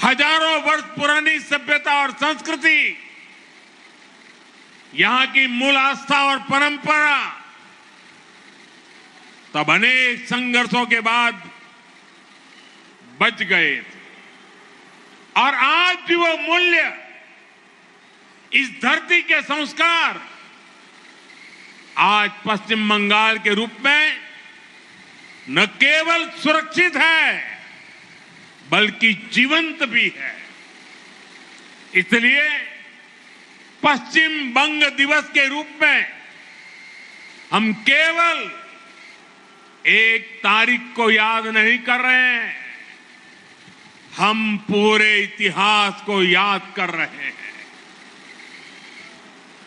हजारों वर्ष पुरानी सभ्यता और संस्कृति, यहां की मूल आस्था और परंपरा तब अनेक संघर्षों के बाद बच गए थे। और आज भी वो मूल्य, इस धरती के संस्कार आज पश्चिम बंगाल के रूप में न केवल सुरक्षित है बल्कि जीवंत भी है। इसलिए पश्चिम बंग दिवस के रूप में हम केवल एक तारीख को याद नहीं कर रहे हैं, हम पूरे इतिहास को याद कर रहे हैं।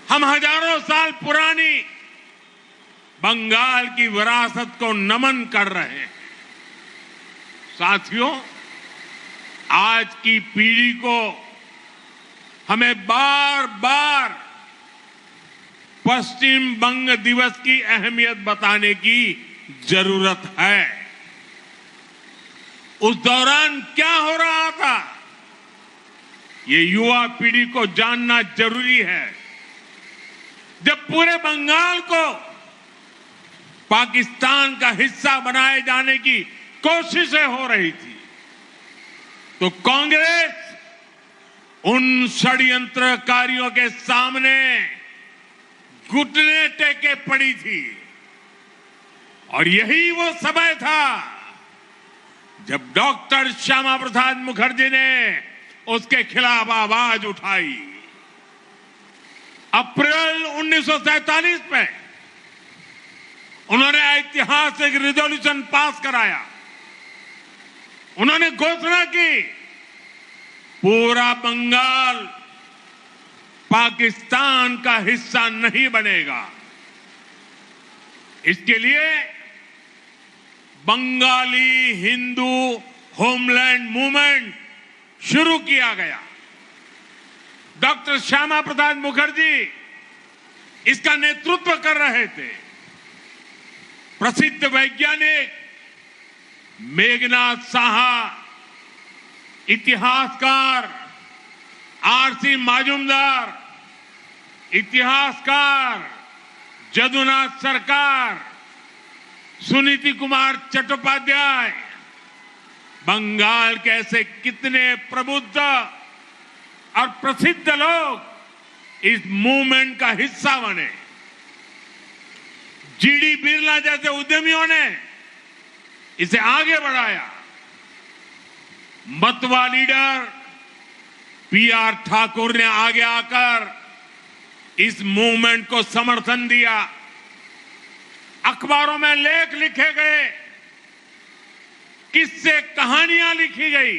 हम हजारों साल पुरानी बंगाल की विरासत को नमन कर रहे हैं। साथियों, आज की पीढ़ी को हमें बार बार पश्चिम बंग दिवस की अहमियत बताने की जरूरत है। उस दौरान क्या हो रहा था, ये युवा पीढ़ी को जानना जरूरी है। जब पूरे बंगाल को पाकिस्तान का हिस्सा बनाए जाने की कोशिशें हो रही थी, तो कांग्रेस उन षड्यंत्रकारियों के सामने घुटने टेके पड़ी थी। और यही वो समय था जब डॉक्टर श्यामा प्रसाद मुखर्जी ने उसके खिलाफ आवाज उठाई। अप्रैल 1947 में उन्होंने ऐतिहासिक रिजोल्यूशन पास कराया। उन्होंने घोषणा की, पूरा बंगाल पाकिस्तान का हिस्सा नहीं बनेगा। इसके लिए बंगाली हिंदू होमलैंड मूवमेंट शुरू किया गया। डॉक्टर श्यामा प्रसाद मुखर्जी इसका नेतृत्व कर रहे थे। प्रसिद्ध वैज्ञानिक मेघनाथ साहा, इतिहासकार आरसी माजुमदार, इतिहासकार जदुनाथ सरकार, सुनीति कुमार चट्टोपाध्याय, बंगाल के ऐसे कितने प्रबुद्ध और प्रसिद्ध लोग इस मूवमेंट का हिस्सा बने। जीडी बिरला जैसे उद्यमियों ने इसे आगे बढ़ाया। मतवा लीडर पीआर ठाकुर ने आगे आकर इस मूवमेंट को समर्थन दिया। अखबारों में लेख लिखे गए, किस्से कहानियां लिखी गई।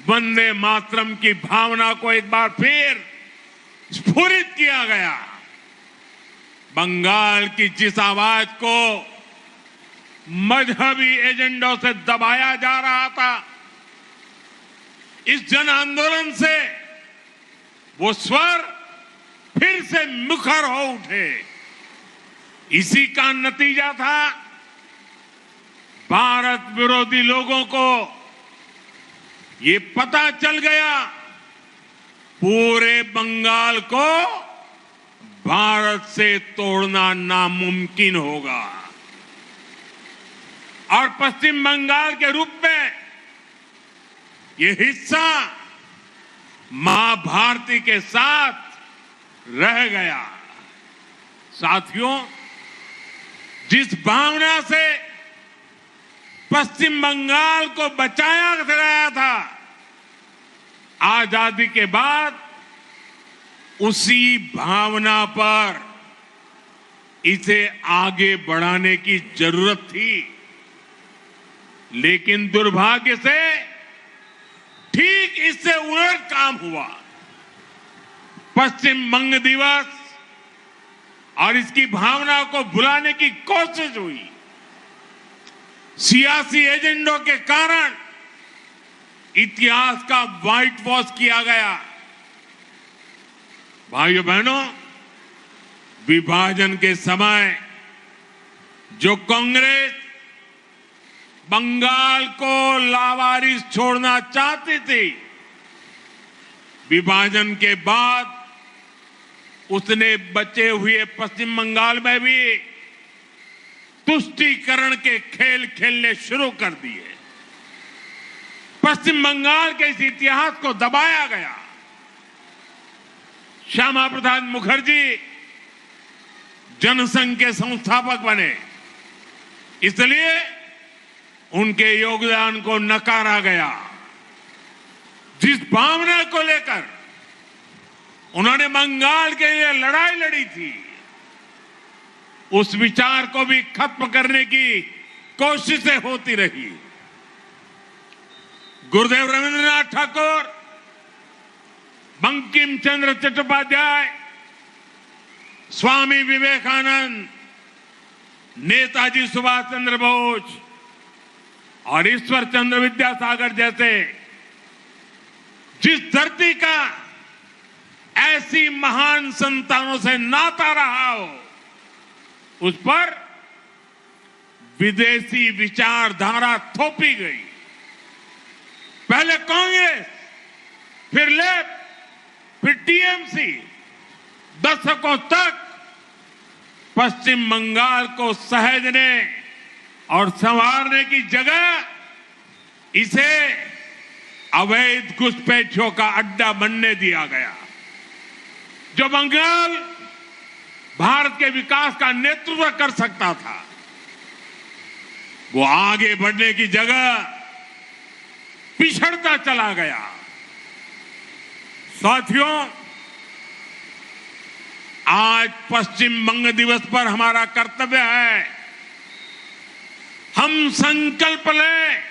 वंदे मातरम की भावना को एक बार फिर स्फुरित किया गया। बंगाल की जिस आवाज को मजहबी एजेंडों से दबाया जा रहा था, इस जन आंदोलन से वो स्वर फिर से मुखर हो उठे। इसी का नतीजा था भारत विरोधी लोगों को ये पता चल गया, पूरे बंगाल को भारत से तोड़ना नामुमकिन होगा। और पश्चिम बंगाल के रूप में ये हिस्सा मां भारती के साथ रह गया। साथियों, जिस भावना से पश्चिम बंगाल को बचाया गया था, आजादी के बाद उसी भावना पर इसे आगे बढ़ाने की जरूरत थी। लेकिन दुर्भाग्य से ठीक इससे उलट काम हुआ। पश्चिम बंग दिवस और इसकी भावना को भुलाने की कोशिश हुई। सियासी एजेंडों के कारण इतिहास का व्हाइट वॉश किया गया। भाइयों बहनों, विभाजन के समय जो कांग्रेस बंगाल को लावारिस छोड़ना चाहती थी। विभाजन के बाद उसने बचे हुए पश्चिम बंगाल में भी तुष्टीकरण के खेल खेलने शुरू कर दिए। पश्चिम बंगाल के इस इतिहास को दबाया गया। श्यामा प्रसाद मुखर्जी जनसंघ के संस्थापक बने, इसलिए उनके योगदान को नकारा गया। जिस भावना को लेकर उन्होंने बंगाल के लिए लड़ाई लड़ी थी, उस विचार को भी खत्म करने की कोशिशें होती रही। गुरुदेव रविंद्रनाथ ठाकुर, बंकिम चंद्र चट्टोपाध्याय, स्वामी विवेकानंद, नेताजी सुभाष चंद्र बोस और ईश्वर चंद्र विद्यासागर जैसे जिस धरती का ऐसी महान संतानों से नाता रहा हो, उस पर विदेशी विचारधारा थोपी गई। पहले कांग्रेस, फिर लेफ्ट, फिर टीएमसी, दशकों तक पश्चिम बंगाल को सहेजने और संवारने की जगह इसे अवैध घुसपैठियों का अड्डा बनने दिया गया। जो बंगाल भारत के विकास का नेतृत्व कर सकता था, वो आगे बढ़ने की जगह पिछड़ता चला गया। साथियों, आज पश्चिम बंग दिवस पर हमारा कर्तव्य है, हम संकल्प लें,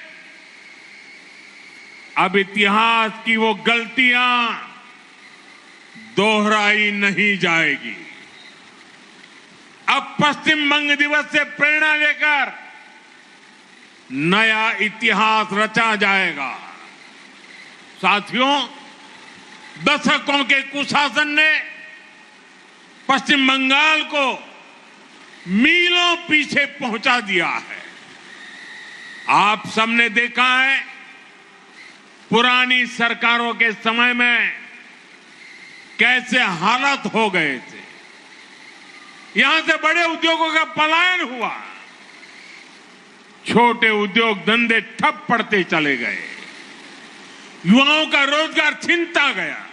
अब इतिहास की वो गलतियां दोहराई नहीं जाएगी। अब पश्चिम बंग दिवस से प्रेरणा लेकर नया इतिहास रचा जाएगा। साथियों, दशकों के कुशासन ने पश्चिम बंगाल को मीलों पीछे पहुंचा दिया है। आप सबने देखा है, पुरानी सरकारों के समय में कैसे हालात हो गए थे। यहां से बड़े उद्योगों का पलायन हुआ, छोटे उद्योग धंधे ठप पड़ते चले गए, युवाओं का रोजगार छीनता गया,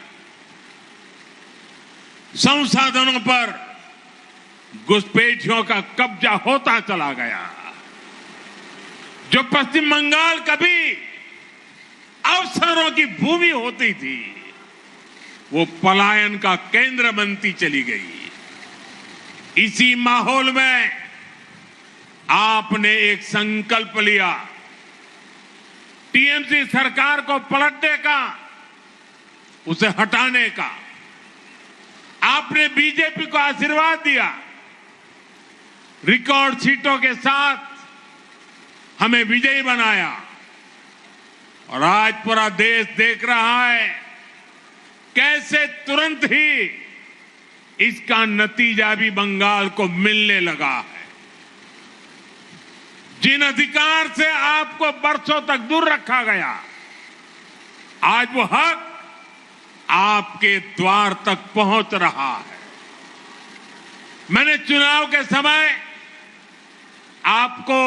संसाधनों पर घुसपैठियों का कब्जा होता चला गया। जो पश्चिम बंगाल कभी अवसरों की भूमि होती थी, वो पलायन का केंद्र बनती चली गई। इसी माहौल में आपने एक संकल्प लिया, टीएमसी सरकार को पलटने का, उसे हटाने का। आपने बीजेपी को आशीर्वाद दिया, रिकॉर्ड सीटों के साथ हमें विजयी बनाया, और आज पूरा देश देख रहा है कैसे तुरंत ही इसका नतीजा भी बंगाल को मिलने लगा है। जिन अधिकार से आपको बरसों तक दूर रखा गया, आज वो हक आपके द्वार तक पहुंच रहा है। मैंने चुनाव के समय आपको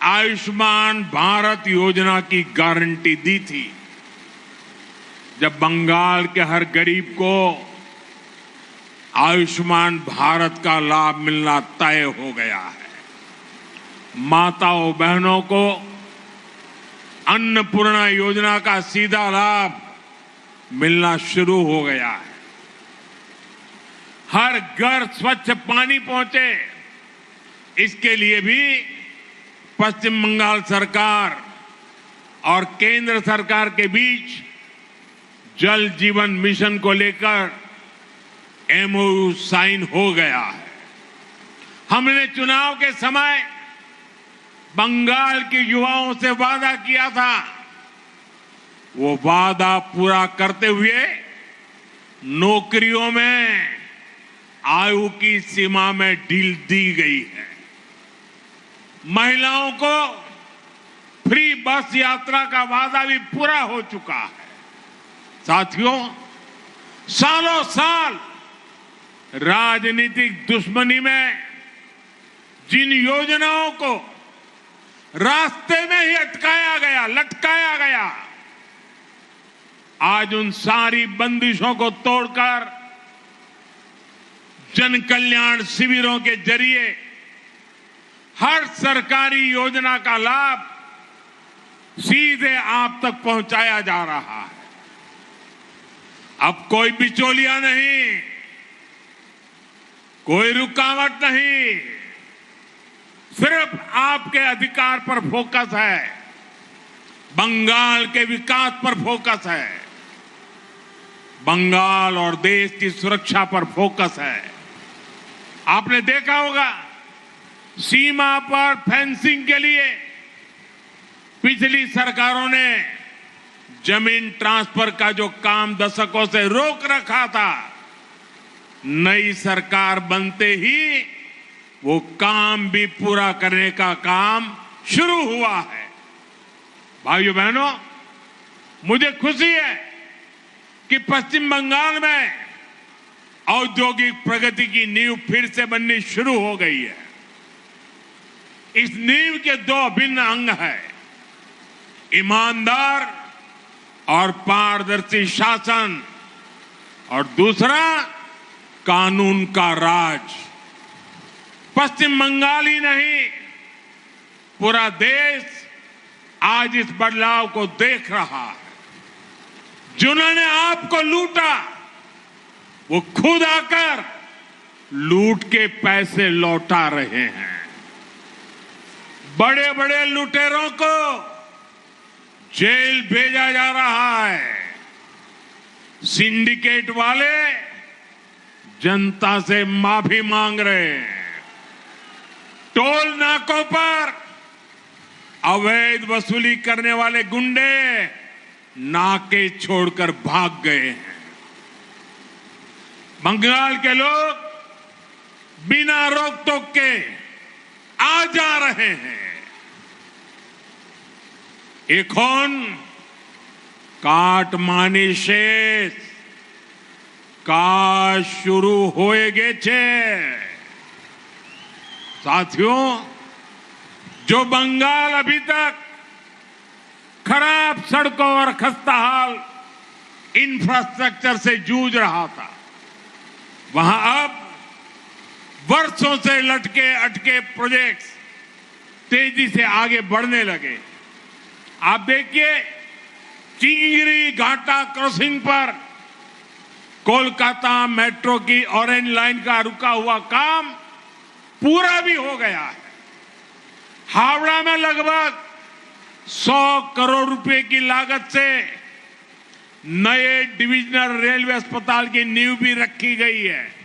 आयुष्मान भारत योजना की गारंटी दी थी। जब बंगाल के हर गरीब को आयुष्मान भारत का लाभ मिलना तय हो गया है, माताओं बहनों को अन्नपूर्णा योजना का सीधा लाभ मिलना शुरू हो गया है, हर घर स्वच्छ पानी पहुंचे, इसके लिए भी पश्चिम बंगाल सरकार और केंद्र सरकार के बीच जल जीवन मिशन को लेकर एमओयू साइन हो गया है। हमने चुनाव के समय बंगाल के युवाओं से वादा किया था, वो वादा पूरा करते हुए नौकरियों में आयु की सीमा में ढील दी गई है। महिलाओं को फ्री बस यात्रा का वादा भी पूरा हो चुका है। साथियों, सालों साल राजनीतिक दुश्मनी में जिन योजनाओं को रास्ते में ही अटकाया गया, लटकाया गया, आज उन सारी बंदिशों को तोड़कर जन कल्याण शिविरों के जरिए हर सरकारी योजना का लाभ सीधे आप तक पहुंचाया जा रहा है। अब कोई बिचौलिया नहीं, कोई रुकावट नहीं, सिर्फ आपके अधिकार पर फोकस है, बंगाल के विकास पर फोकस है, बंगाल और देश की सुरक्षा पर फोकस है। आपने देखा होगा, सीमा पर फेंसिंग के लिए पिछली सरकारों ने जमीन ट्रांसफर का जो काम दशकों से रोक रखा था, नई सरकार बनते ही वो काम भी पूरा करने का काम शुरू हुआ है। भाइयों बहनों, मुझे खुशी है कि पश्चिम बंगाल में औद्योगिक प्रगति की नींव फिर से बननी शुरू हो गई है। इस नींव के दो अभिन्न अंग हैं, ईमानदार और पारदर्शी शासन, और दूसरा कानून का राज। पश्चिम बंगाल ही नहीं, पूरा देश आज इस बदलाव को देख रहा है। जिन्होंने आपको लूटा, वो खुद आकर लूट के पैसे लौटा रहे हैं। बड़े बड़े लुटेरों को जेल भेजा जा रहा है। सिंडिकेट वाले जनता से माफी मांग रहे हैं। टोल नाकों पर अवैध वसूली करने वाले गुंडे नाके छोड़कर भाग गए हैं। बंगाल के लोग बिना रोक टोक के आ जा रहे हैं। এখন কাটমানি শেষ, কাজ शुरू होए गेছে। साथियों, जो बंगाल अभी तक खराब सड़कों और खस्ताहाल इंफ्रास्ट्रक्चर से जूझ रहा था, वहां अब वर्षों से लटके अटके प्रोजेक्ट्स तेजी से आगे बढ़ने लगे। आप देखिए, चिंगरी घाटा क्रॉसिंग पर कोलकाता मेट्रो की ऑरेंज लाइन का रुका हुआ काम पूरा भी हो गया है। हावड़ा में लगभग 100 करोड़ रुपए की लागत से नए डिविजनल रेलवे अस्पताल की नींव भी रखी गई है।